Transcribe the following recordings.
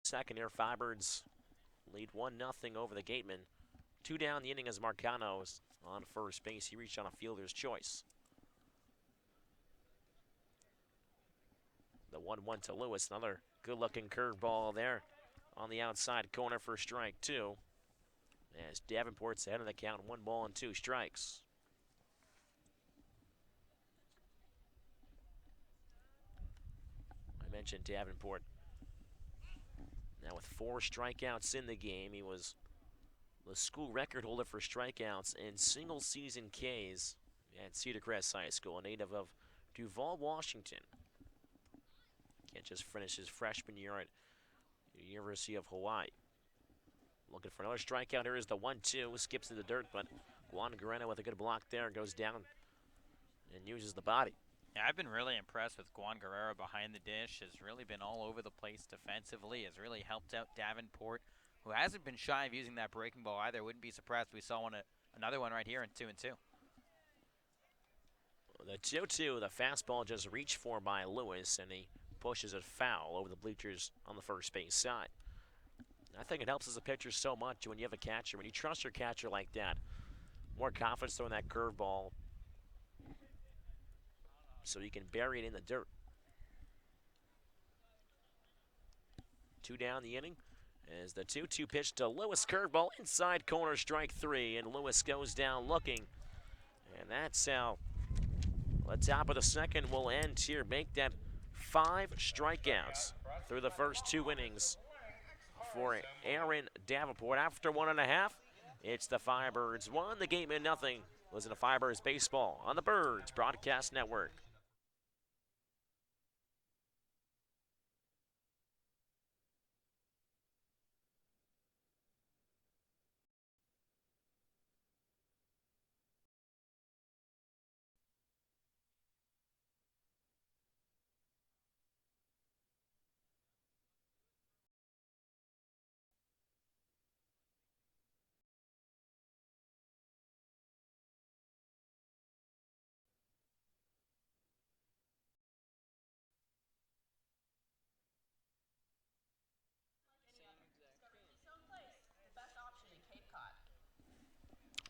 Second here, Firebirds lead 1-0 over the Gatemen. 2 down the inning as Marcano's on first base. He reached on a fielder's choice. The 1-1 to Lewis. Another good-looking curveball there on the outside corner for strike two. As Davenport's ahead of the count, 1-2 strikes. I mentioned Davenport. Now with 4 strikeouts in the game, he was the school record holder for strikeouts and single-season Ks at Cedar Crest High School, a native of Duvall, Washington. Can't just finish his freshman year at the University of Hawaii. Looking for another strikeout. Here is the 1-2. Skips to the dirt, but Juan Guerrero with a good block there goes down and uses the body. Yeah, I've been really impressed with Juan Guerrero behind the dish. Has really been all over the place defensively. Has really helped out Davenport, who hasn't been shy of using that breaking ball either. Wouldn't be surprised if we saw another one right here in 2-2. The 2-2, the fastball just reached for by Lewis, and he pushes it foul over the bleachers on the first base side. I think it helps as a pitcher so much when you have a catcher. When you trust your catcher like that, more confidence throwing that curveball so you can bury it in the dirt. 2 down the inning as the 2-2 pitch to Lewis, curveball inside corner, strike 3, and Lewis goes down looking. And that's how the top of the second will end here. Make that 5 strikeouts through the first 2 innings for Aaron Davenport. After 1.5, it's the Firebirds 1, the Gatemen 0. Listen to Firebirds Baseball on the Birds Broadcast Network.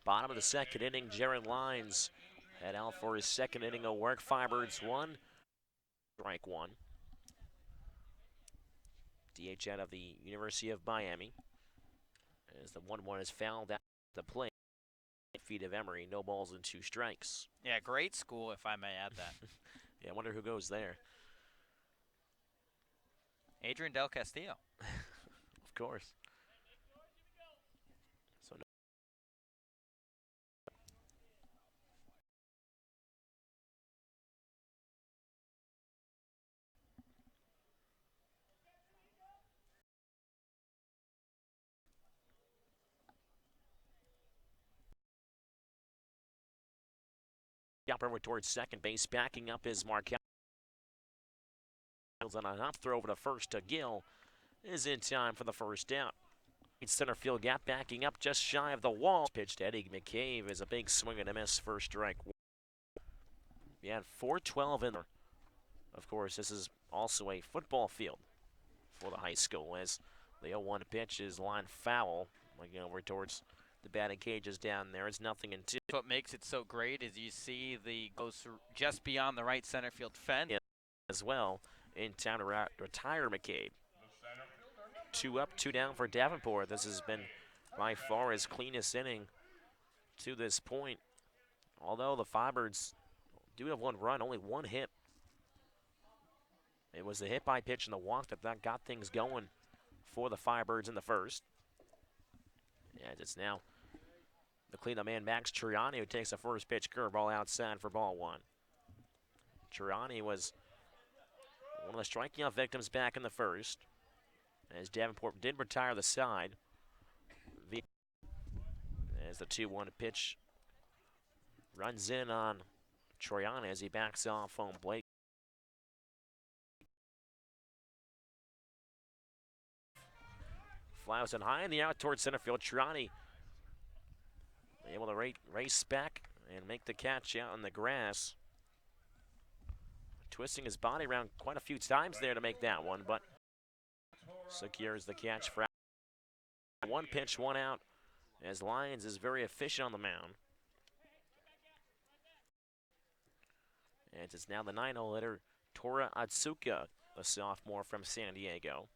Bottom of the second inning, Jared Lyons head out for his second inning of work. Firebirds 1, strike 1. DH out of the University of Miami. As the 1-1 is fouled at the plate. Feet of Emory, no balls and 2 strikes. Yeah, great school, if I may add that. Yeah, I wonder who goes there. Adrian Del Castillo. Of course. So Upper towards second base, backing up is Marquez. On a hop throw over to first to Gill is in time for the first down. Center field gap backing up just shy of the wall. Pitched to Eddie McCabe is a big swing and a miss, first strike. We had 4-12 in there. Of course, this is also a football field for the high school as the 0-1 pitch is line foul. Again, over towards the batting cages down there. It's 0-2. What makes it so great is you see the goes just beyond the right center field fence as well in time to retire McCabe. 2 up, 2 down for Davenport. This has been by far his cleanest inning to this point. Although the Firebirds do have 1 run, only 1 hit. It was the hit by pitch and the walk that got things going for the Firebirds in the first. And it's now the cleanup man, Max Triani, who takes the first pitch curveball outside for ball 1. Triani was one of the striking out victims back in the first, as Davenport did retire the side. As the 2-1 pitch runs in on Triani as he backs off home plate. Fly was in high in the out towards center field. Triani able to race back and make the catch out on the grass. Twisting his body around quite a few times there to make that one, but secures the catch for one pitch, one out, as Lyons is very efficient on the mound. And it's now the 9-hole hitter, Tora Atsuka, a sophomore from San Diego.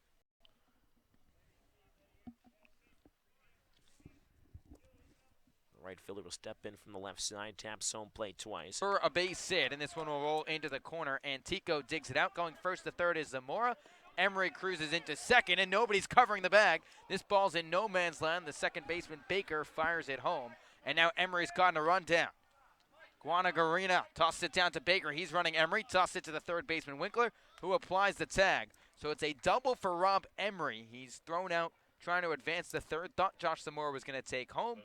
Right fielder will step in from the left side, taps home plate twice. For a base hit, and this one will roll into the corner. Antico digs it out. Going first to third is Zamora. Emery cruises into second, and nobody's covering the bag. This ball's in no man's land. The second baseman, Baker, fires it home. And now Emery's gotten a run down. Guanagarina tosses it down to Baker. He's running Emery. Tosses it to the third baseman, Winkler, who applies the tag. So it's a double for Rob Emery. He's thrown out trying to advance the third. Thought Josh Zamora was going to take home.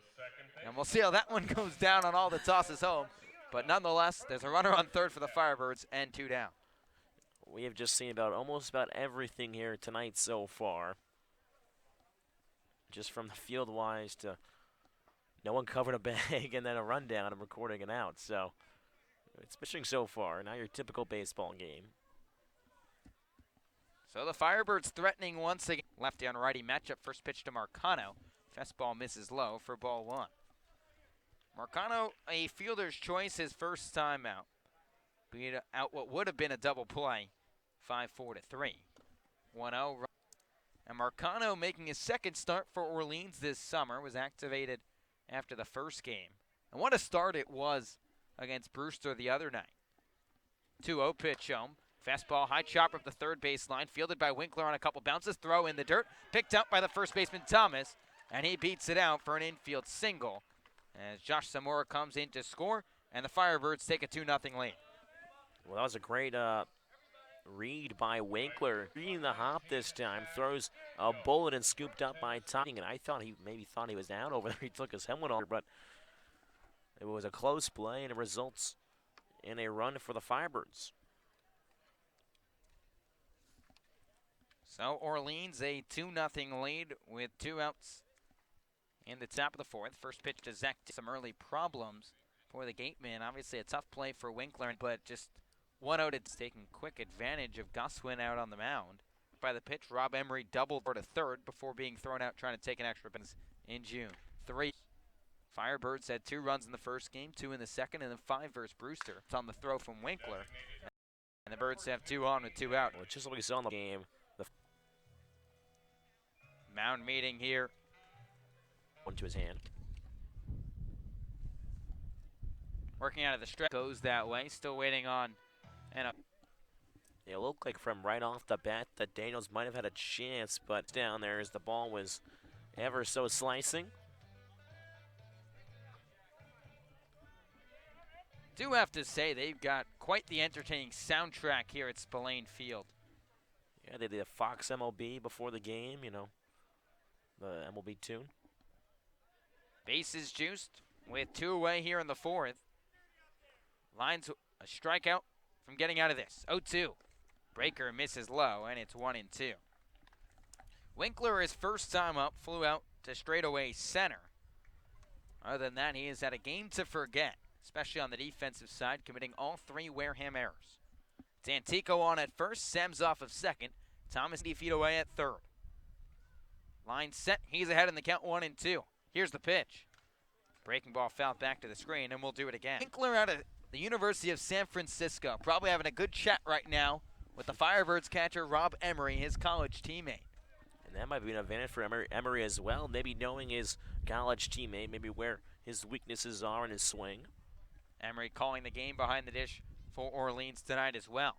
And we'll see how that one goes down on all the tosses home. But nonetheless, there's a runner on third for the Firebirds and 2 down. We have just seen almost about everything here tonight so far. Just from the field-wise to no one covered a bag and then a rundown and recording it out. So it's pitching so far. Now your typical baseball game. So the Firebirds threatening once again. Lefty on righty matchup. First pitch to Marcano. Fastball misses low for ball 1. Marcano, a fielder's choice, his first time out. Beat out what would have been a double play. 5-4 to 3. 1-0. And Marcano making his second start for Orleans this summer. Was activated after the first game. And what a start it was against Brewster the other night. 2-0 pitch home. Fastball, high chopper up the third baseline. Fielded by Winkler on a couple bounces. Throw in the dirt. Picked up by the first baseman, Thomas. And he beats it out for an infield single. As Josh Zamora comes in to score. And the Firebirds take a 2-0 lead. Well, that was a great read by Winkler. Reading the hop this time. Throws a bullet and scooped up by Tommy. And I thought he was down over there. He took his helmet off. But it was a close play, and it results in a run for the Firebirds. So Orleans a 2-0 lead with 2 outs in the top of the 4th. First pitch to Zach. Some early problems for the gate man. Obviously a tough play for Winkler, but just 1-0. It's taking quick advantage of Goswin out on the mound. By the pitch, Rob Emery doubled to third before being thrown out trying to take an extra base in June. 3. Firebirds had 2 runs in the first game, 2 in the second, and then 5 versus Brewster. It's on the throw from Winkler. And the Birds have 2 on with 2 out. Well, just like we saw in the game. Mound meeting here. One to his hand. Working out of the stretch. Goes that way. Still waiting on. And it looked like from right off the bat that Daniels might have had a chance, but down there as the ball was ever so slicing. Do have to say they've got quite the entertaining soundtrack here at Spillane Field. Yeah, they did a Fox MLB before the game, you know, the MLB tune. Bases juiced with 2 away here in the 4th. Lines a strikeout from getting out of this. 0-2. Breaker misses low, and it's 1-2. Winkler, his first time up, flew out to straightaway center. Other than that, he has had a game to forget, especially on the defensive side, committing all 3 Wareham errors. It's Antico on at first, Sems off of second. Thomas 80 feet away at third. Line set, he's ahead in the count 1-2. Here's the pitch. Breaking ball fouled back to the screen, and we'll do it again. Winkler out of the University of San Francisco, probably having a good chat right now with the Firebirds catcher Rob Emery, his college teammate. And that might be an advantage for Emery as well, maybe knowing his college teammate, maybe where his weaknesses are in his swing. Emery calling the game behind the dish for Orleans tonight as well.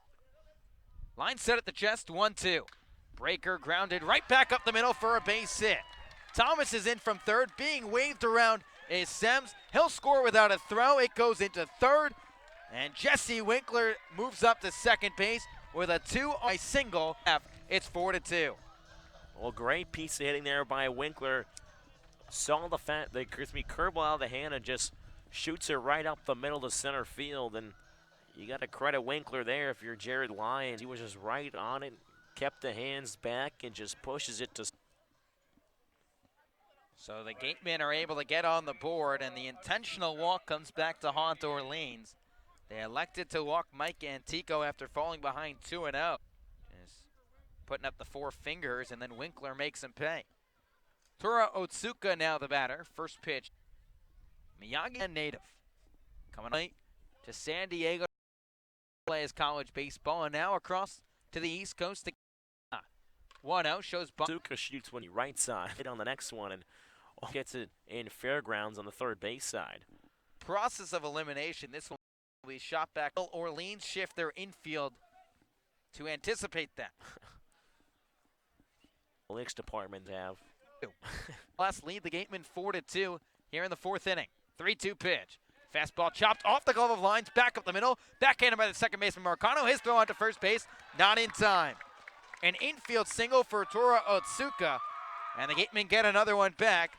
Line set at the chest, 1-2. Breaker grounded right back up the middle for a base hit. Thomas is in from third, being waved around is Sems. He'll score without a throw. It goes into third, and Jesse Winkler moves up to second base with a 2-0 single. It's 4-2. Well, great piece of hitting there by Winkler. Saw the crispy curveball out of the hand and just shoots it right up the middle to center field. And you got to credit Winkler there if you're Jared Lyons. He was just right on it, kept the hands back, and just pushes it to. So the gatemen are able to get on the board, and the intentional walk comes back to haunt Orleans. They elected to walk Mike Antico after falling behind 2-0. putting up the four fingers, and then Winkler makes him pay. Tora Otsuka now the batter. First pitch. Miyagi native coming late to San Diego to play his college baseball, and now across to the East Coast. 1-0 shows Otsuka shoots one right side. Hit on the next one and gets it in fairgrounds on the third base side. Process of elimination. This will be shot back. Orleans shift their infield to anticipate that. Licks department have. Last lead the Gatemen 4-2 here in the fourth inning. 3-2 pitch. Fastball chopped off the glove of lines, back up the middle, backhanded by the second baseman Marcano. His throw onto first base, not in time. An infield single for Tora Otsuka, and the Gatemen get another one back.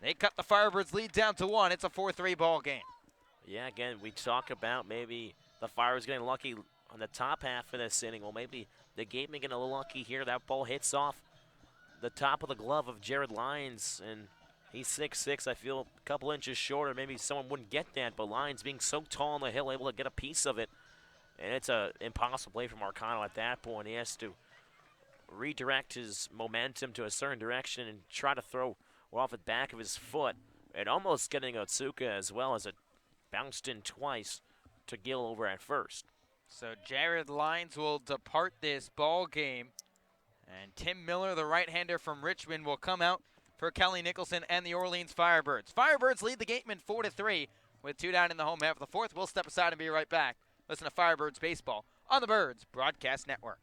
They cut the Firebirds' lead down to 1. It's a 4-3 ball game. Yeah, again, we talk about maybe the Firebirds getting lucky on the top half of this inning. Well, maybe the Gatemen getting a little lucky here. That ball hits off the top of the glove of Jared Lyons, and he's 6'6". I feel a couple inches shorter. Maybe someone wouldn't get that, but Lyons being so tall on the hill, able to get a piece of it. And it's an impossible play for Marcano at that point. He has to redirect his momentum to a certain direction and try to throw off the back of his foot. And almost getting Otsuka as well, as it bounced in twice to Gill over at first. So Jared Lyons will depart this ball game. And Tim Miller, the right-hander from Richmond, will come out for Kelly Nicholson and the Orleans Firebirds. Firebirds lead the Gatemen 4-3 with 2 down in the home half of the fourth. We'll step aside and be right back. Listen to Firebirds Baseball on the Birds Broadcast Network.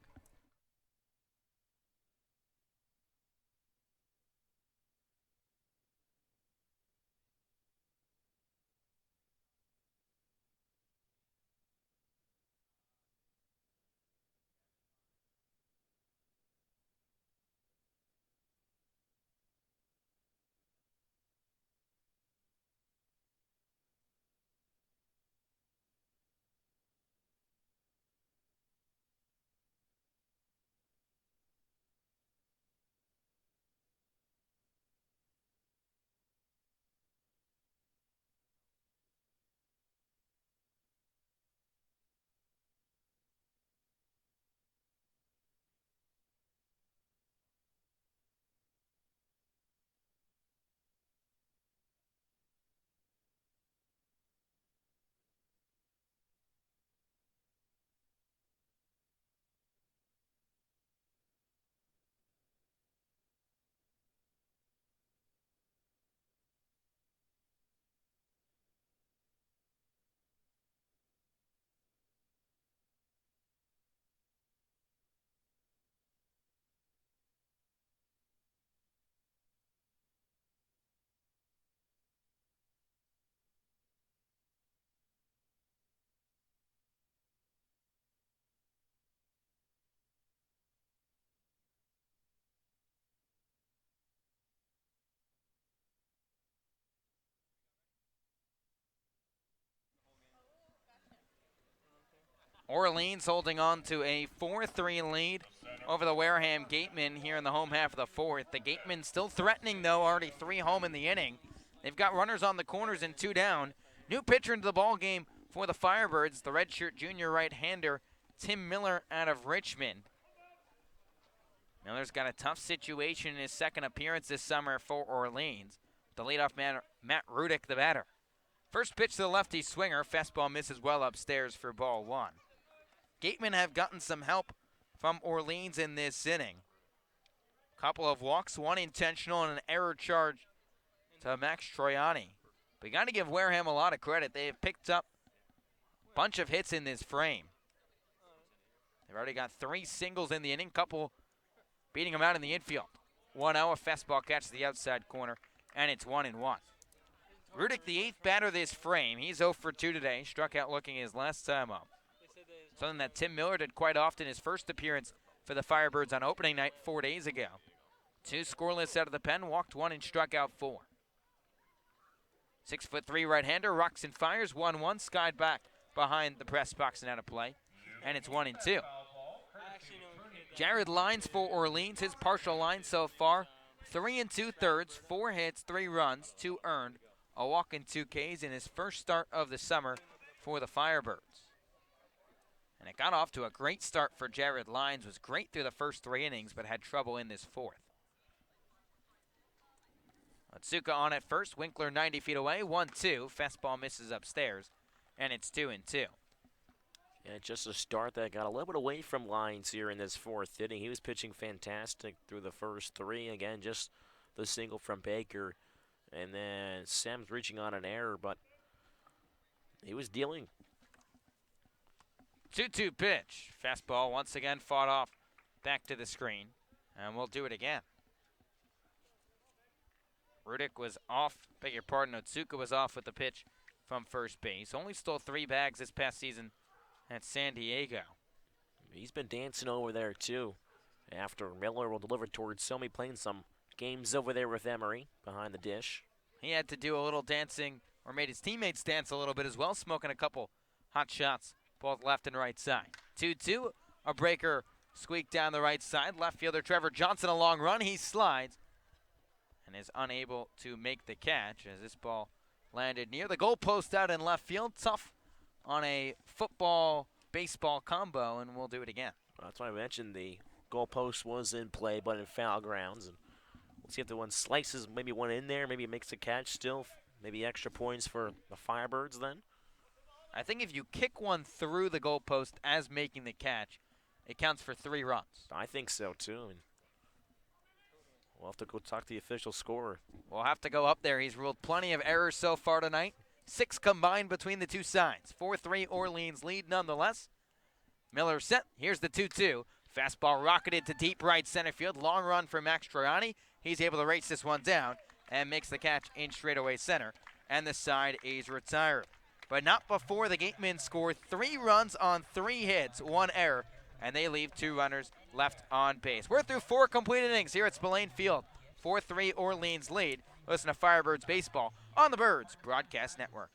Orleans holding on to a 4-3 lead over the Wareham Gatemen here in the home half of the fourth. The Gatemen still threatening, though, already 3 home in the inning. They've got runners on the corners and 2 down. New pitcher into the ball game for the Firebirds, the redshirt junior right-hander, Tim Miller out of Richmond. Miller's got a tough situation in his second appearance this summer for Orleans. The leadoff man, Matt Rudick, the batter. First pitch to the lefty swinger. Fastball misses well upstairs for ball 1. Gatemen have gotten some help from Orleans in this inning. Couple of walks, 1 intentional, and an error charge to Max Troiani. But you got to give Wareham a lot of credit. They have picked up a bunch of hits in this frame. They've already got 3 singles in the inning, couple beating them out in the infield. 1-0, a fastball catch to the outside corner, and it's 1-1. Rudick, the 8th batter this frame. He's 0 for 2 today. Struck out looking his last time up. Something that Tim Miller did quite often his first appearance for the Firebirds on opening night 4 days ago. 2 scoreless out of the pen, walked 1 and struck out 4. 6'3" right-hander, rocks and fires, 1-1, skied back behind the press box and out of play, and it's 1-2. Jared Lyons for Orleans, his partial line so far, 3 2/3, 4 hits, 3 runs, 2 earned, a walk and 2 Ks in his first start of the summer for the Firebirds. And it got off to a great start for Jared Lyons. Was great through the first 3 innings, but had trouble in this 4th. Otsuka on at first. Winkler 90 feet away. 1-2. Fastball misses upstairs, and it's 2-2. Yeah, just a start that got a little bit away from Lyons here in this 4th inning. He was pitching fantastic through the first 3. Again, just the single from Baker. And then Sam's reaching on an error, but he was dealing. 2-2 pitch. Fastball once again fought off back to the screen, and we'll do it again. Rudick was off, beg your pardon, Otsuka was off with the pitch from first base. Only stole 3 bags this past season at San Diego. He's been dancing over there too. After Miller will deliver towards Somi, playing some games over there with Emery behind the dish. He had to do a little dancing, or made his teammates dance a little bit as well, smoking a couple hot shots both left and right side. 2-2, a breaker squeaked down the right side. Left fielder Trevor Johnson a long run. He slides and is unable to make the catch as this ball landed near the goalpost out in left field. Tough on a football-baseball combo, and we'll do it again. That's why I mentioned the goalpost was in play, but in foul grounds. And we'll see if the one slices, maybe one in there, maybe it makes a catch still. Maybe extra points for the Firebirds then. I think if you kick one through the goalpost as making the catch, it counts for 3 runs. I think so too. And we'll have to go talk to the official scorer. We'll have to go up there. He's ruled plenty of errors so far tonight. 6 combined between the two sides. 4-3 Orleans lead nonetheless. Miller set. Here's the 2-2. Fastball rocketed to deep right center field. Long run for Max Troiani. He's able to race this one down and makes the catch in straightaway center. And the side is retired. But not before the Gatemen score 3 runs on 3 hits, 1 error, and they leave 2 runners left on base. We're through 4 complete innings here at Spillane Field. 4-3 Orleans lead. Listen to Firebirds Baseball on the Birds Broadcast Network.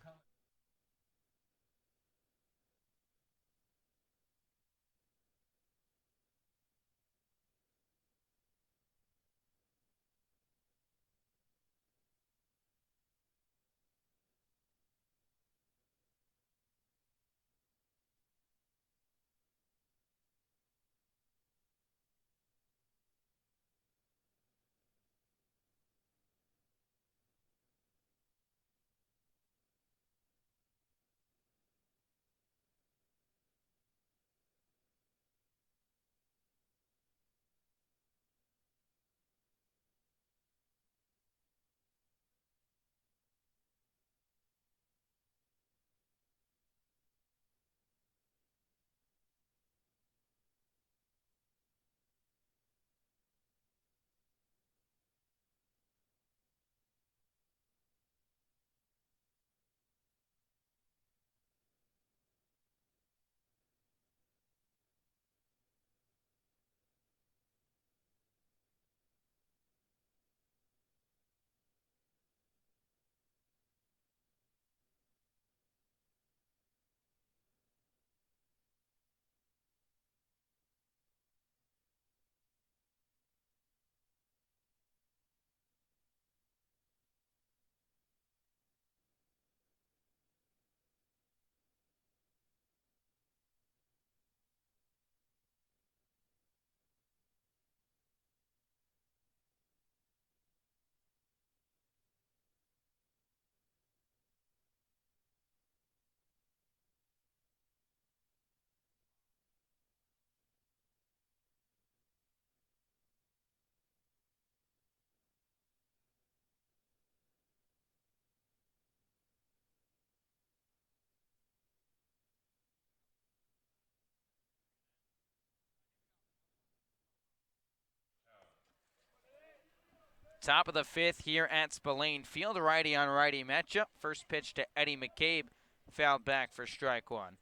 Top of the 5th here at Spillane Field. A righty on righty matchup. First pitch to Eddie McCabe. Fouled back for strike 1.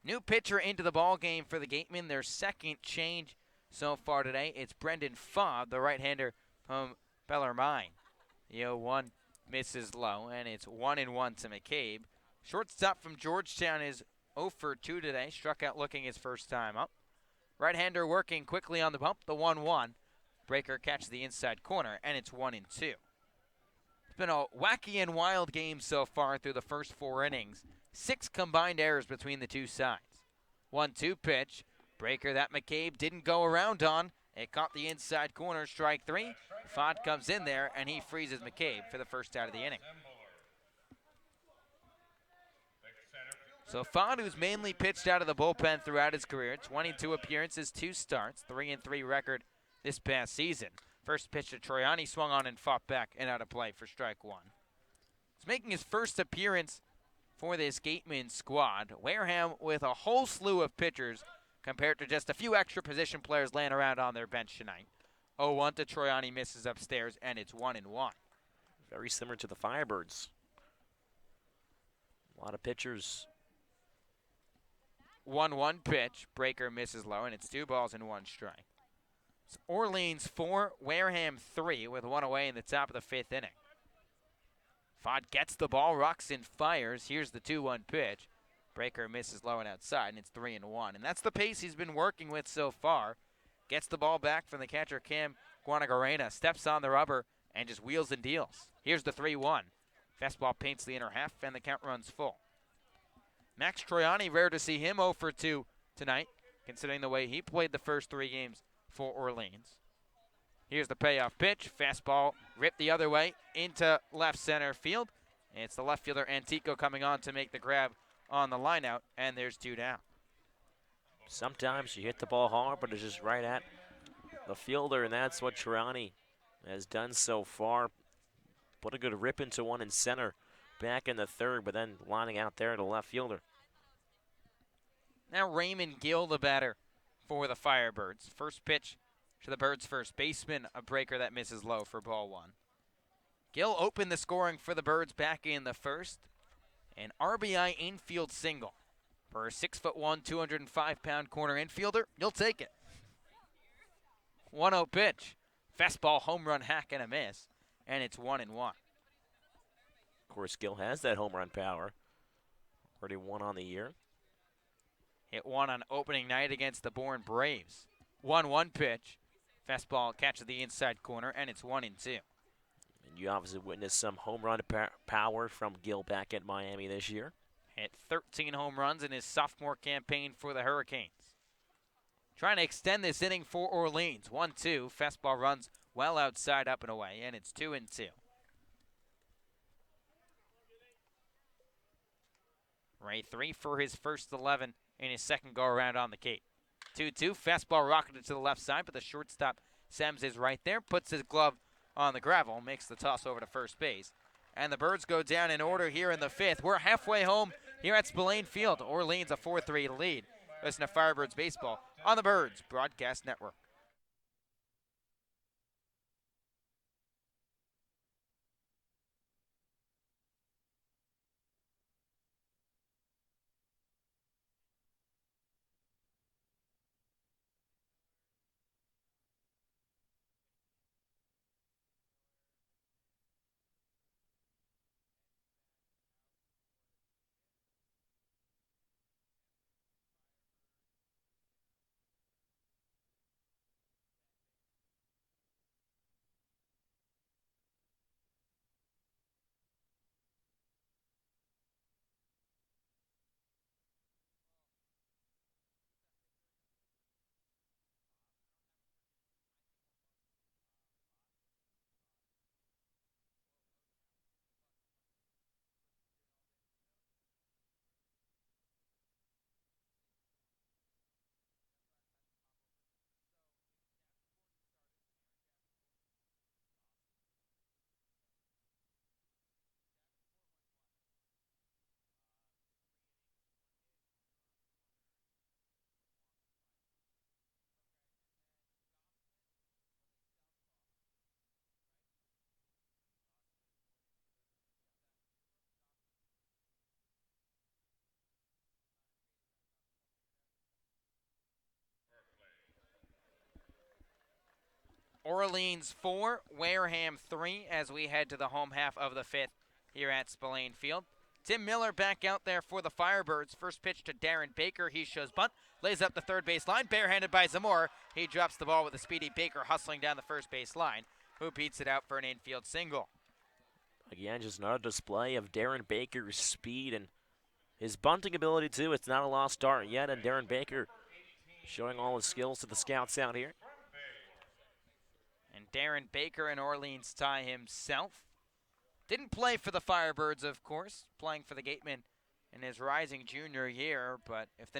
New pitcher into the ball game for the Gatemen. Their second change so far today. It's Brendan Fobb, the right-hander from Bellarmine. The 0-1 misses low, and it's 1-1 to McCabe. Shortstop from Georgetown is 0 for 2 today. Struck out looking his first time up. Right-hander working quickly on the bump. The 1-1. Breaker catches the inside corner, and it's 1-2. It's been a wacky and wild game so far through the first 4 innings. 6 combined errors between the two sides. 1-2 pitch. Breaker that McCabe didn't go around on. It caught the inside corner, strike three. Fod comes in there, and he freezes McCabe for the first out of the inning. So Fod, who's mainly pitched out of the bullpen throughout his career, 22 appearances, 2 starts, 3-3 record this past season. First pitch to Troiani, swung on and fought back and out of play for strike one. He's making his first appearance for this Gateman squad. Wareham with a whole slew of pitchers compared to just a few extra position players laying around on their bench tonight. 0-1 to Troiani, misses upstairs, and it's 1-1. Very similar to the Firebirds. A lot of pitchers. 1-1 pitch. Breaker misses low, and it's 2 balls and 1 strike. It's Orleans 4, Wareham 3, with 1 away in the top of the 5th inning. Fod gets the ball, rocks and fires. Here's the 2-1 pitch. Breaker misses low and outside, and it's 3-1. And that's the pace he's been working with so far. Gets the ball back from the catcher, Cam Guanagarena. Steps on the rubber and just wheels and deals. Here's the 3-1. Fastball paints the inner half, and the count runs full. Max Troiani, rare to see him 0 for 2 tonight, considering the way he played the first 3 games for Orleans. Here's the payoff pitch. Fastball ripped the other way into left center field. And it's the left fielder Antico coming on to make the grab on the line out, and there's 2 down. Sometimes you hit the ball hard, but it's just right at the fielder, and that's what Troiani has done so far. Put a good rip into one in center, back in the third, but then lining out there to left fielder. Now Raymond Gill, the batter for the Firebirds. First pitch to the Birds' first baseman, a breaker that misses low for ball 1. Gill opened the scoring for the Birds back in the first. An RBI infield single for a 6'1", 205-pound corner infielder. You'll take it. 1-0 pitch. Fastball, home run, hack, and a miss. And it's 1-1. Of course, Gill has that home run power. Already 1 on the year. Hit 1 on opening night against the Bourne Braves. 1-1 pitch. Fastball catches the inside corner, and it's 1-2. And you obviously witnessed some home run power from Gill back at Miami this year. Hit 13 home runs in his sophomore campaign for the Hurricanes. Trying to extend this inning for Orleans. 1-2. Fastball runs well outside, up and away, and it's 2-2. Ray 3 for his first 11 in his second go-around on the Cape. 2-2. Fastball rocketed to the left side, but the shortstop, Sems, is right there. Puts his glove on the gravel, makes the toss over to first base. And the Birds go down in order here in the 5th. We're halfway home here at Spillane Field. Orleans a 4-3 lead. Listen to Firebirds baseball on the Birds Broadcast Network. Orleans 4, Wareham 3 as we head to the home half of the 5th here at Spillane Field. Tim Miller back out there for the Firebirds. First pitch to Darren Baker. He shows bunt, lays up the third base line, barehanded by Zamora. He drops the ball with a speedy Baker hustling down the first base line, who beats it out for an infield single. Again, just another display of Darren Baker's speed and his bunting ability, too. It's not a lost start yet, and Darren Baker showing all his skills to the scouts out here. And Darren Baker, an Orleans tie himself. Didn't play for the Firebirds, of course, playing for the Gatemen in his rising junior year. But if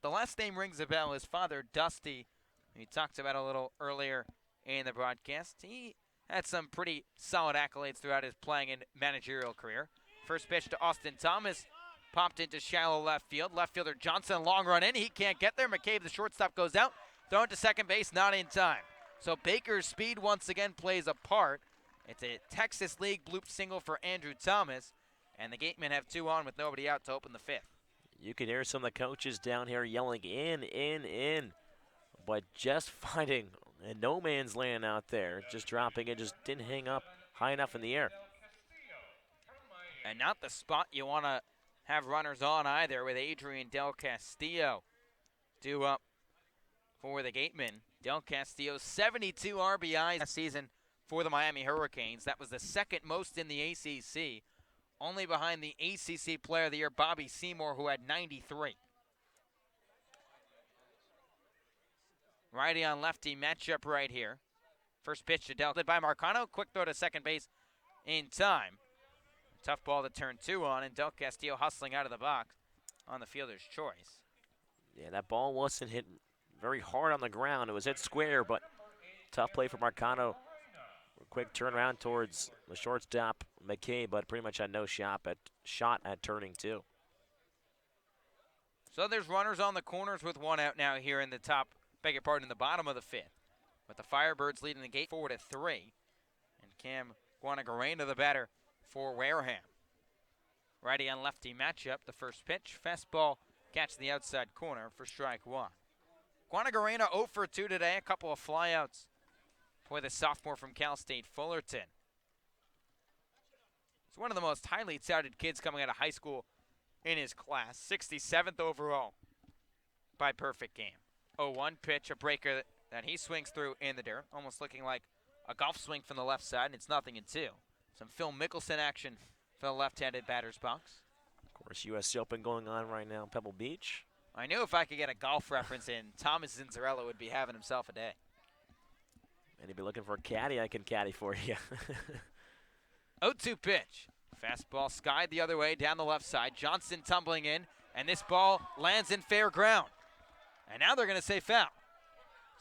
the last name rings a bell, his father, Dusty, he talked about a little earlier in the broadcast, he had some pretty solid accolades throughout his playing and managerial career. First pitch to Austin Thomas, popped into shallow left field. Left fielder Johnson, long run in. He can't get there. McCabe, the shortstop, goes out. Thrown to second base, not in time. So Baker's speed once again plays a part. It's a Texas League bloop single for Andrew Thomas, and the Gatemen have 2 on with nobody out to open the 5th. You can hear some of the coaches down here yelling in, but just finding a no man's land out there. Just dropping it, just didn't hang up high enough in the air. And not the spot you want to have runners on either, with Adrian Del Castillo due up for the Gatemen. Del Castillo, 72 RBIs last season for the Miami Hurricanes. That was the second most in the ACC, only behind the ACC Player of the Year, Bobby Seymour, who had 93. Righty on lefty matchup right here. First pitch to Del, by Marcano. Quick throw to second base in time. Tough ball to turn 2 on, and Del Castillo hustling out of the box on the fielder's choice. Yeah, that ball wasn't hit very hard on the ground. It was hit square, but tough play for Marcano. Quick turnaround towards the shortstop, McKay, but pretty much had no shot at turning 2. So there's runners on the corners with 1 out now here in the in the bottom of the 5th. With the Firebirds leading the Gate 4-3. And Cam Guanagarena, the batter for Wareham. Righty on lefty matchup. The first pitch, fastball, catch the outside corner for strike 1. Guanagarena 0 for 2 today, a couple of flyouts for the sophomore from Cal State Fullerton. He's one of the most highly touted kids coming out of high school in his class. 67th overall by perfect game. 0-1 pitch, a breaker that he swings through in the dirt, almost looking like a golf swing from the left side, and it's 0-2. Some Phil Mickelson action for the left-handed batter's box. Of course, U.S. Open going on right now in Pebble Beach. I knew if I could get a golf reference in, Thomas Zinzarella would be having himself a day. Anybody looking for a caddy, I can caddy for you. 0-2 pitch. Fastball skied the other way down the left side. Johnson tumbling in, and this ball lands in fair ground. And now they're going to say foul.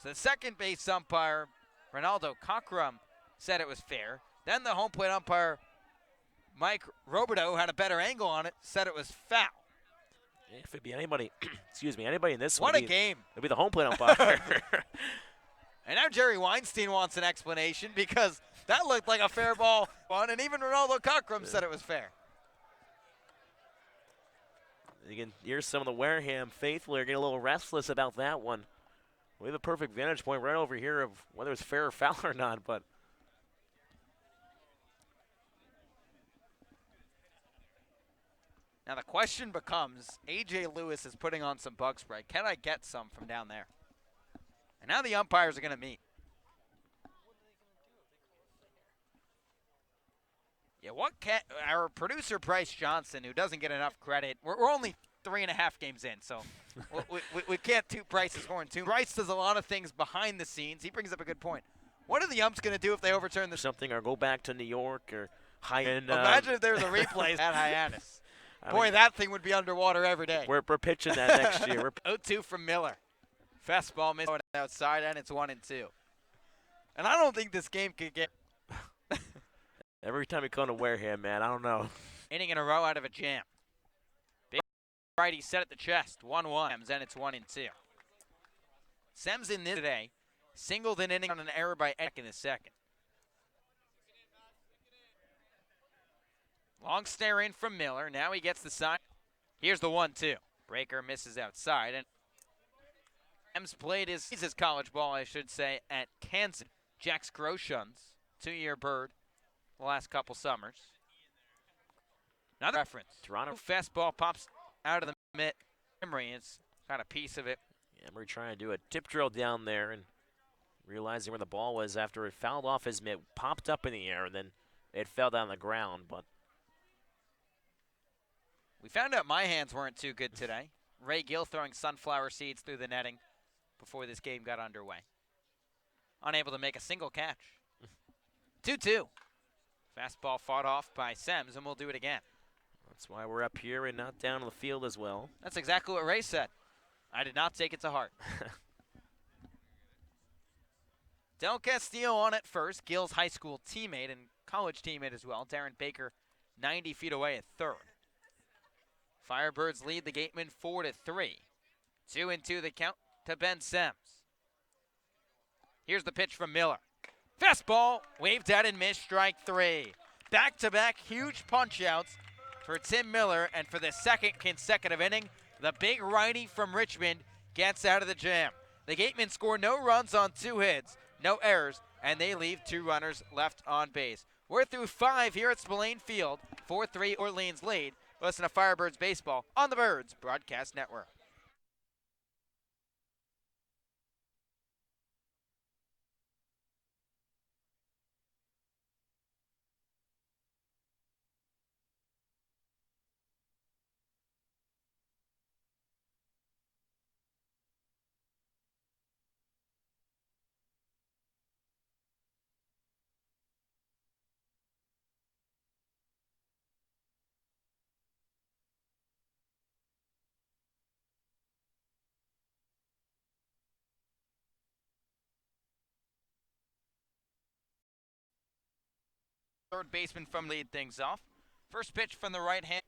So the second base umpire, Ronaldo Cockrum, said it was fair. Then the home plate umpire, Mike Roberto, had a better angle on it, said it was foul. If it'd be anybody, excuse me, anybody in this what one, a game. It'd be the home plate umpire. And now Jerry Weinstein wants an explanation because that looked like a fair ball one, and even Ronaldo Cockrum said it was fair. You can hear some of the Wareham faithful are getting a little restless about that one. We have a perfect vantage point right over here of whether it's fair or foul or not, but now the question becomes, A.J. Lewis is putting on some bug spray. Can I get some from down there? And now the umpires are going to meet. Yeah, our producer Bryce Johnson, who doesn't get enough credit, we're only 3.5 games in, so we can't toot Bryce's horn too. Bryce does a lot of things behind the scenes. He brings up a good point. What are the umps going to do if they overturn this? Something, or go back to New York or Hyannis. Imagine if there was a replay at Hyannis. Boy, that thing would be underwater every day. We're pitching that next year. 0-2 from Miller. Fastball missed outside, and it's 1-2. And I don't think this game could get. Every time we come to Wareham, man, I don't know. Inning in a row out of a jam. Big righty set at the chest. 1-1, and it's 1-2. Sems in this today. Singled an inning on an error by Eck in the second. Long stare in from Miller. Now he gets the sign. Here's the 1-2. Breaker misses outside, and Sems played his college ball, I should say, at Kansas. Jax Groshans, 2-year bird the last couple summers. Another reference. Toronto fastball pops out of the mitt. Emery is got a piece of it. Emery trying to do a tip drill down there and realizing where the ball was after it fouled off his mitt, popped up in the air, and then it fell down the ground. But We found out my hands weren't too good today. Ray Gill throwing sunflower seeds through the netting before this game got underway. Unable to make a single catch. 2-2. Fastball fought off by Sems, and we'll do it again. That's why we're up here and not down on the field as well. That's exactly what Ray said. I did not take it to heart. Del Castillo on at first, Gill's high school teammate and college teammate as well. Darren Baker 90 feet away at third. Firebirds lead the Gatemen 4-3. 2-2 the count to Ben Sems. Here's the pitch from Miller. Fastball, waved at and missed, strike 3. Back-to-back huge punch-outs for Tim Miller, and for the second consecutive inning, the big righty from Richmond gets out of the jam. The Gatemen score no runs on 2 hits, no errors, and they leave 2 runners left on base. We're through 5 here at Spillane Field. 4-3 Orleans lead. Listen to Firebirds Baseball on the Birds Broadcast Network. Third baseman from lead things off. First pitch from the right hand.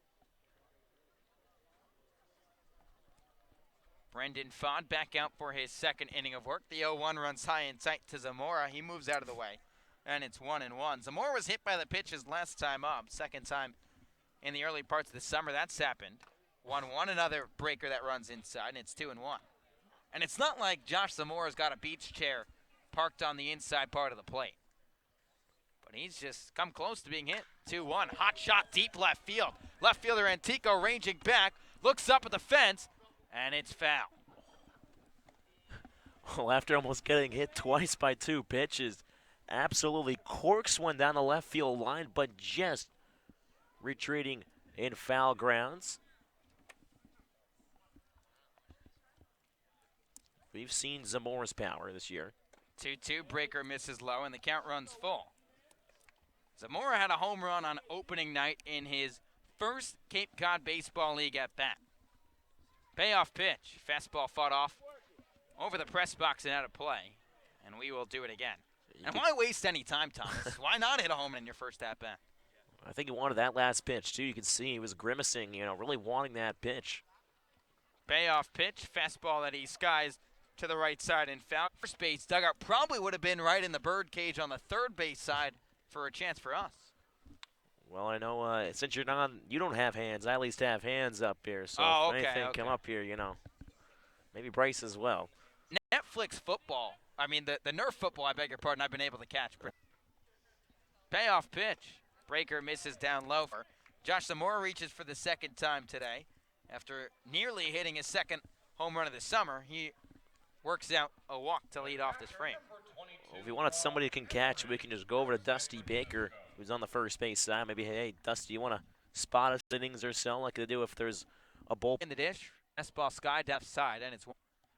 Brendan Fod back out for his second inning of work. The 0-1 runs high and tight to Zamora. He moves out of the way, and it's 1-1. Zamora was hit by the pitches last time up. Second time in the early parts of the summer that's happened. 1-1, another breaker that runs inside, and it's 2-1. And it's not like Josh Zamora's got a beach chair parked on the inside part of the plate. But he's just come close to being hit. 2-1, hot shot deep left field. Left fielder Antico ranging back, looks up at the fence, and it's foul. Well, after almost getting hit twice by 2 pitches, absolutely corks one down the left field line, but just retreating in foul grounds. We've seen Zamora's power this year. 2-2, breaker misses low, and the count runs full. Zamora had a home run on opening night in his first Cape Cod Baseball League at bat. Payoff pitch. Fastball fought off over the press box and out of play. And we will do it again. And why waste any time, Thomas? Why not hit a home run in your first at bat? I think he wanted that last pitch, too. You can see he was grimacing, really wanting that pitch. Payoff pitch. Fastball that he skies to the right side and foul. First base dugout probably would have been right in the bird cage on the third base side for a chance for us. Well, I know since you don't have hands. I at least have hands up here. So oh, if anything, come up here, Maybe Bryce as well. Netflix football. I mean, the Nerf football, I beg your pardon, I've been able to catch. Payoff pitch. Breaker misses down low. Josh Zamora reaches for the second time today. After nearly hitting his second home run of the summer, he works out a walk to lead off this frame. Well, if we wanted somebody who can catch, we can just go over to Dusty Baker, who's on the first base side. Maybe, hey, Dusty, you want to spot us innings or so like they do if there's a bull in the dish? Fastball sky depth side, and it's one.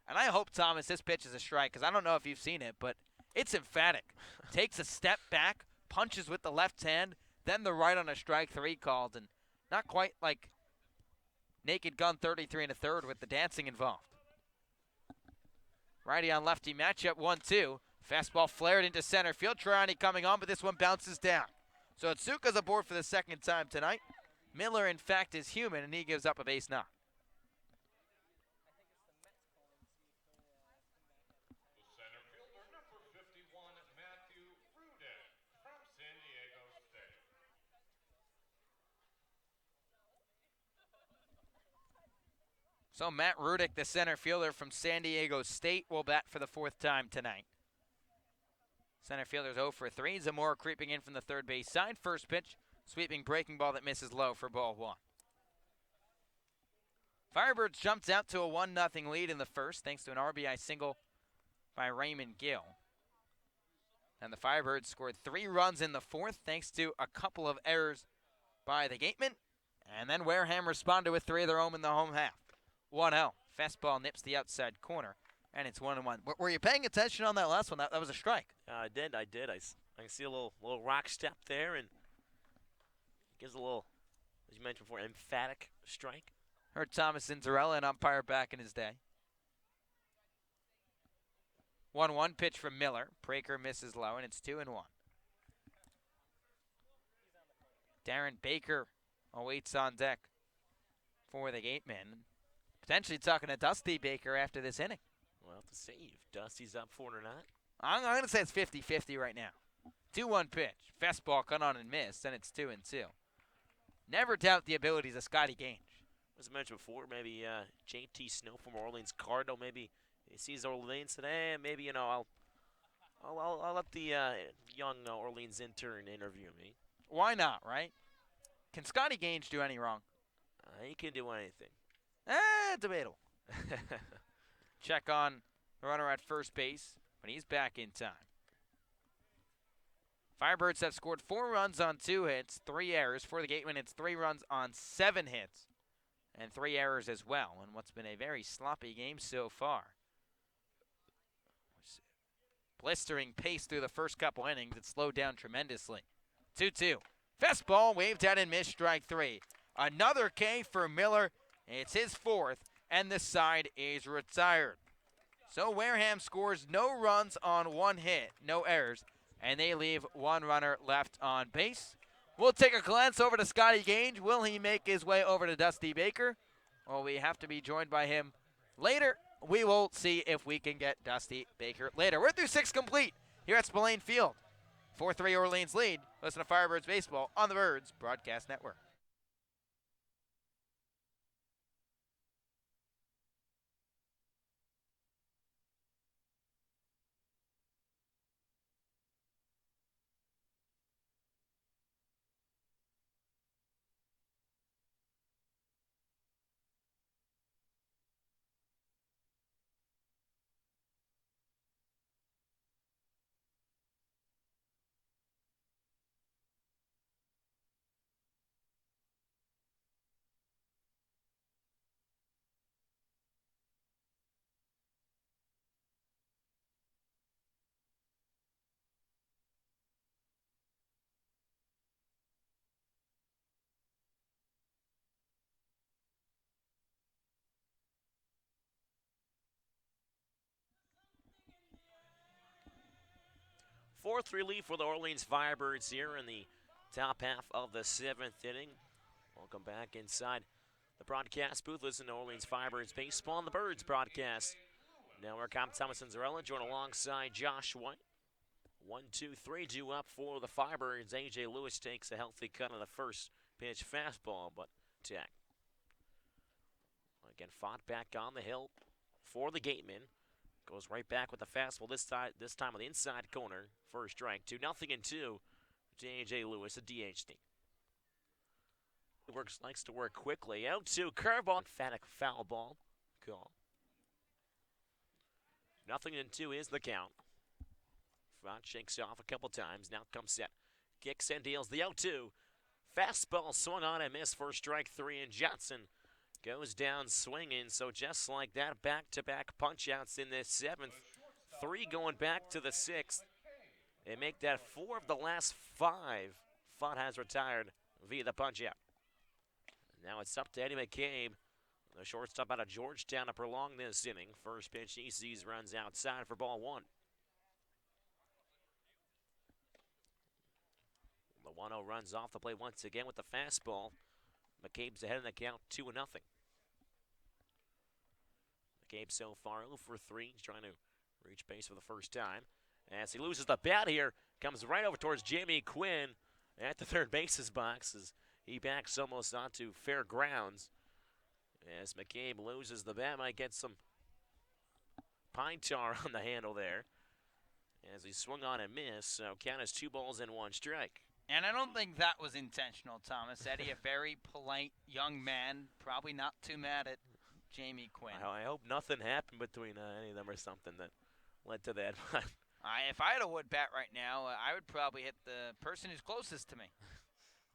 And I hope, Thomas, this pitch is a strike, because I don't know if you've seen it, but it's emphatic. Takes a step back, punches with the left hand, then the right on a strike 3 called, and not quite like Naked Gun 33 1/3 with the dancing involved. Righty on lefty matchup 1-2. Fastball flared into center field. Triani coming on, but this one bounces down. So Otsuka's aboard for the second time tonight. Miller, in fact, is human, and he gives up a base knock. So Matt Rudick, the center fielder from San Diego State, will bat for the 4th time tonight. Center fielder's 0 for 3. Zamora creeping in from the third base side. First pitch, sweeping breaking ball that misses low for ball 1. Firebirds jumped out to a 1-0 lead in the first thanks to an RBI single by Raymond Gill. And the Firebirds scored 3 runs in the 4th thanks to a couple of errors by the Gatemen And then Wareham responded with 3 of their own in the home half. 1-0. Fastball nips the outside corner, and it's 1-1. Were you paying attention on that last one? That was a strike. I did. I can see a little rock step there, and gives a little, as you mentioned before, emphatic strike. Heard Thomas Inzarella, an umpire back in his day. 1-1 pitch from Miller. Praker misses low, and it's 2-1. Darren Baker awaits on deck for the gate man. Potentially talking to Dusty Baker after this inning. We'll have to see if Dusty's up for it or not. I'm going to say it's 50-50 right now. 2-1 pitch. Fastball cut on and missed, and it's 2-2. Never doubt the abilities of Scotty Gange. As I mentioned before, maybe JT Snow from Orleans Cardinal, maybe he sees Orleans today, and maybe, I'll let the young Orleans intern interview me. Why not, right? Can Scotty Gange do any wrong? He can do anything. Debatable. Check on the runner at first base when he's back in time. Firebirds have scored 4 runs on 2 hits, 3 errors. For the Gatemen, it's 3 runs on 7 hits and 3 errors as well in what's been a very sloppy game so far. Blistering pace through the first couple innings. It slowed down tremendously. 2-2. Fastball waved out and missed, strike 3. Another K for Miller. It's his 4th, and the side is retired. So Wareham scores no runs on 1 hit, no errors, and they leave 1 runner left on base. We'll take a glance over to Scotty Gange. Will he make his way over to Dusty Baker? Well, we have to be joined by him later. We will see if we can get Dusty Baker later. We're through 6 complete here at Spillane Field. 4-3 Orleans lead. Listen to Firebirds Baseball on the Birds Broadcast Network. Fourth relief for the Orleans Firebirds here in the top half of the 7th inning. Welcome back inside the broadcast booth. Listen to Orleans Firebirds Baseball on the Birds broadcast. Now we're Thomas and Zarella joined alongside Josh White. 1-2-3 due up for the Firebirds. A.J. Lewis takes a healthy cut on the first pitch fastball, but tag. Again, fought back on the hill for the Gatemen. Goes right back with the fastball this time on the inside corner. First strike, 2-0-2 to A.J. Lewis, a DHD. Likes to work quickly. 0-2 curveball, emphatic foul ball. Call. 0-2 is the count. Front shakes off a couple times. Now comes set. Kicks and deals the 0-2. Fastball swung on and missed. First strike 3, and Johnson goes down swinging. So just like that, back-to-back punch-outs in this 7th. 3 going back to the 6th. They make that 4 of the last 5. Fudd has retired via the punch-out. Now it's up to Eddie McCabe, the shortstop out of Georgetown, to prolong this inning. First pitch he sees runs outside for ball 1. The 1-0 runs off the plate once again with the fastball. McCabe's ahead in the count, 2-0. McCabe so far 0 for 3. He's trying to reach base for the first time. As he loses the bat here, comes right over towards Jamie Quinn at the third base's box as he backs almost onto fair grounds. As McCabe loses the bat, might get some pine tar on the handle there. As he swung on and missed, so count is 2 balls and 1 strike. And I don't think that was intentional, Thomas. Eddie, a very polite young man, probably not too mad at Jamie Quinn. I hope nothing happened between any of them or something that led to that. If I had a wood bat right now, I would probably hit the person who's closest to me.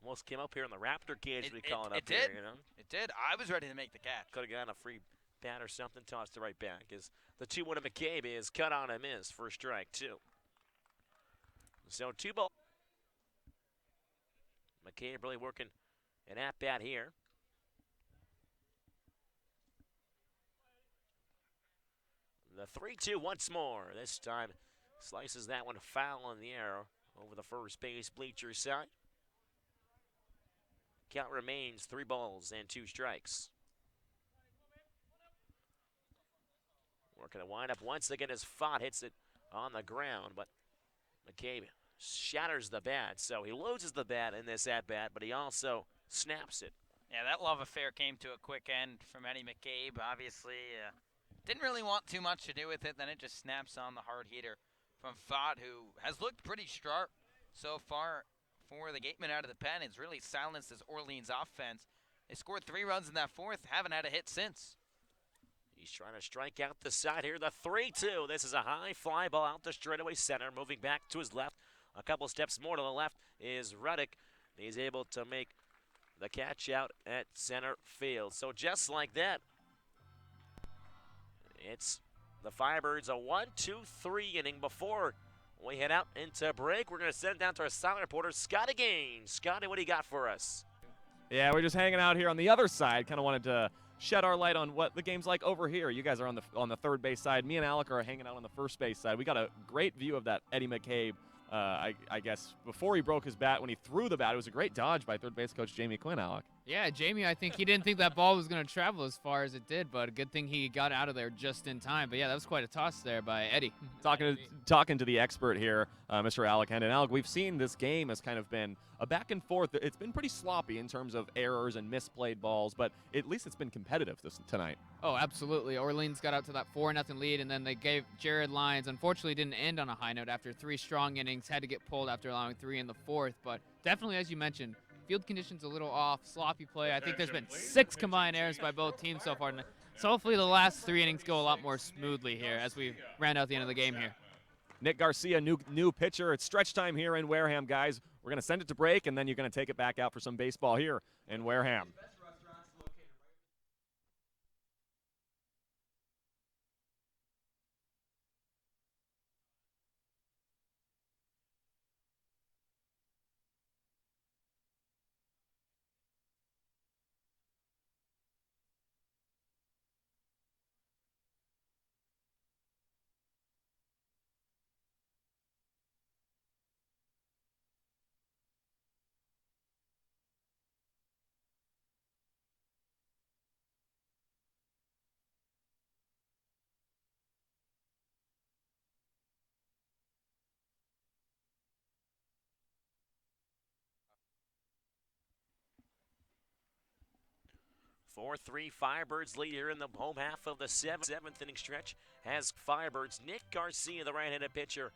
Almost came up here in the Raptor cage, we call it up it here, did. you know. It did. I was ready to make the catch. Could have gotten a free bat or something, tossed it right back. As the 2-1 to McCabe is cut on and missed for strike 2. So 2 ball. McCabe really working an at-bat here. The 3-2 once more. This time slices that one foul in the air over the first base bleacher side. Count remains 3 balls and 2 strikes. Working a windup once again as Fott hits it on the ground, but McCabe shatters the bat, so he loses the bat in this at-bat, but he also snaps it. Yeah, that love affair came to a quick end from Eddie McCabe. Obviously, didn't really want too much to do with it. Then it just snaps on the hard heater from Fott, who has looked pretty sharp so far for the Gateman out of the pen. It's really silenced this Orleans offense. They scored 3 runs in that fourth, haven't had a hit since. He's trying to strike out the side here. The 3-2. This is a high fly ball out the straightaway center. Moving back to his left. A couple steps more to the left is Ruddick. He's able to make the catch out at center field. So just like that, it's the Firebirds a 1-2-3 inning before we head out into break. We're going to send it down to our silent reporter, Scotty Gaines. Scotty, what do you got for us? Yeah, we're just hanging out here on the other side. Kind of wanted to shed our light on what the game's like over here. You guys are on the third base side. Me and Alec are hanging out on the first base side. We got a great view of that Eddie McCabe. I guess before he broke his bat, when he threw the bat, it was a great dodge by third base coach Jamie Quinn, Alec. Yeah, Jamie, I think he didn't think that ball was going to travel as far as it did, but a good thing he got out of there just in time. But yeah, that was quite a toss there by Eddie. Talking to the expert here, Mr. Alec Hendon. Alec, we've seen this game has kind of been a back and forth. It's been pretty sloppy in terms of errors and misplayed balls, but at least it's been competitive tonight. Oh, absolutely. Orleans got out to that 4-0 lead, and then they gave Jared Lyons, unfortunately didn't end on a high note after 3 strong innings, had to get pulled after allowing 3 in the fourth. But definitely, as you mentioned, field conditions a little off, sloppy play. I think there's been 6 combined errors by both teams so far. So hopefully the last 3 innings go a lot more smoothly here as we round out the end of the game here. Nick Garcia, new pitcher. It's stretch time here in Wareham, guys. We're going to send it to break, and then you're going to take it back out for some baseball here in Wareham. 4-3 Firebirds lead here in the home half of the seventh inning stretch. Has Firebirds Nick Garcia, the right-handed pitcher,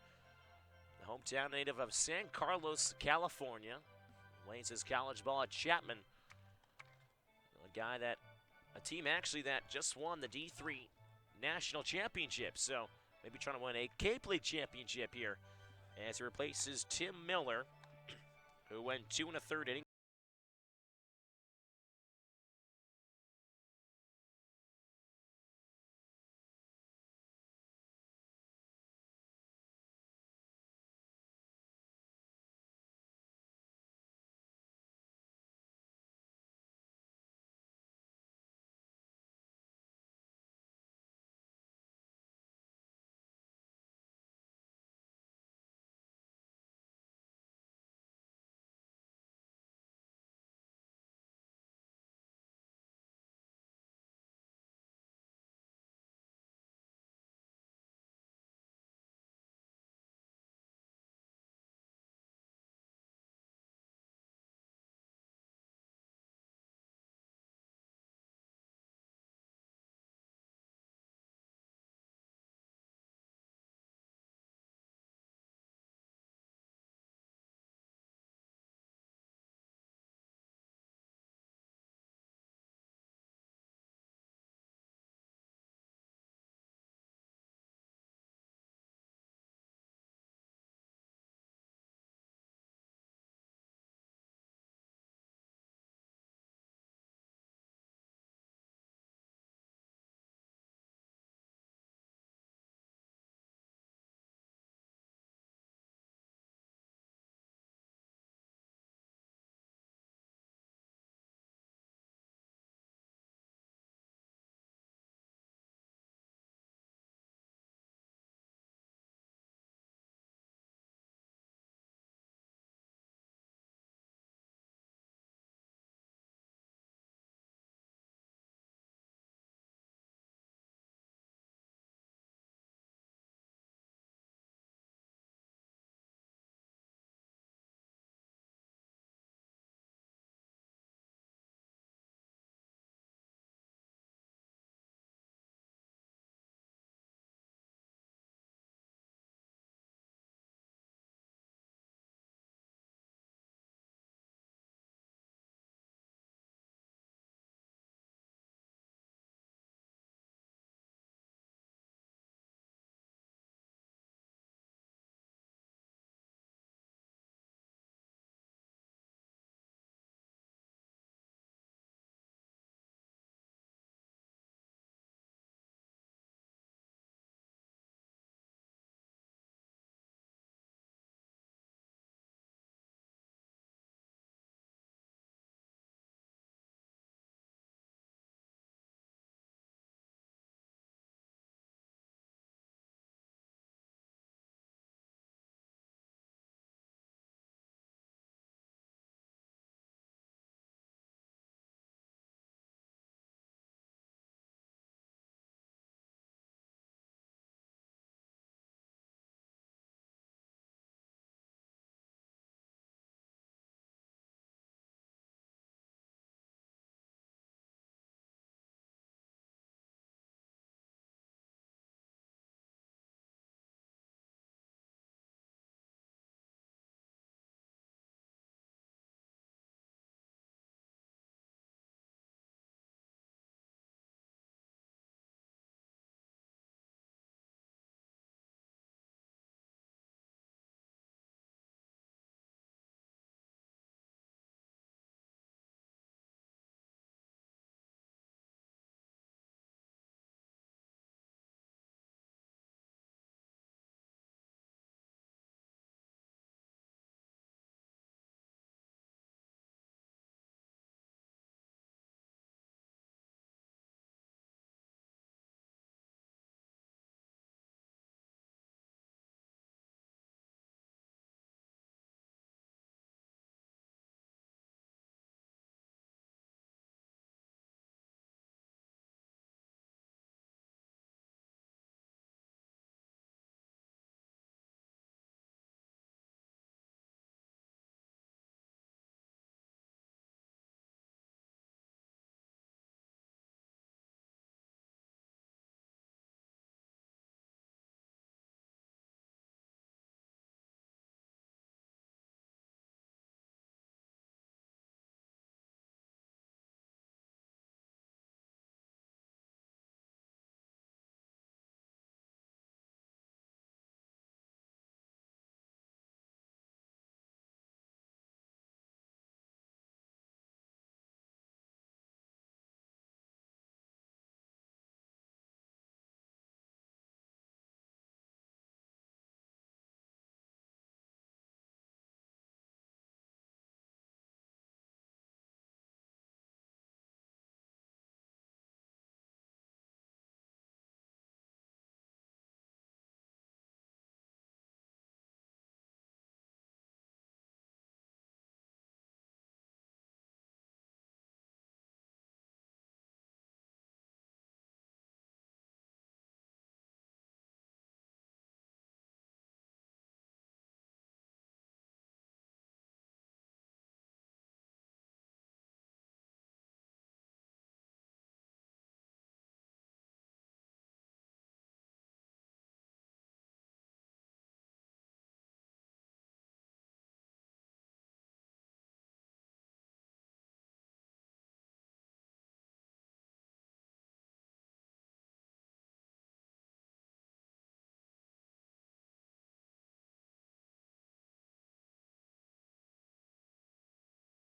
the hometown native of San Carlos, California, lays his college ball at Chapman. A team actually that just won the D3 National Championship, so maybe trying to win a Cape League championship here as he replaces Tim Miller, who went 2 1/3 innings.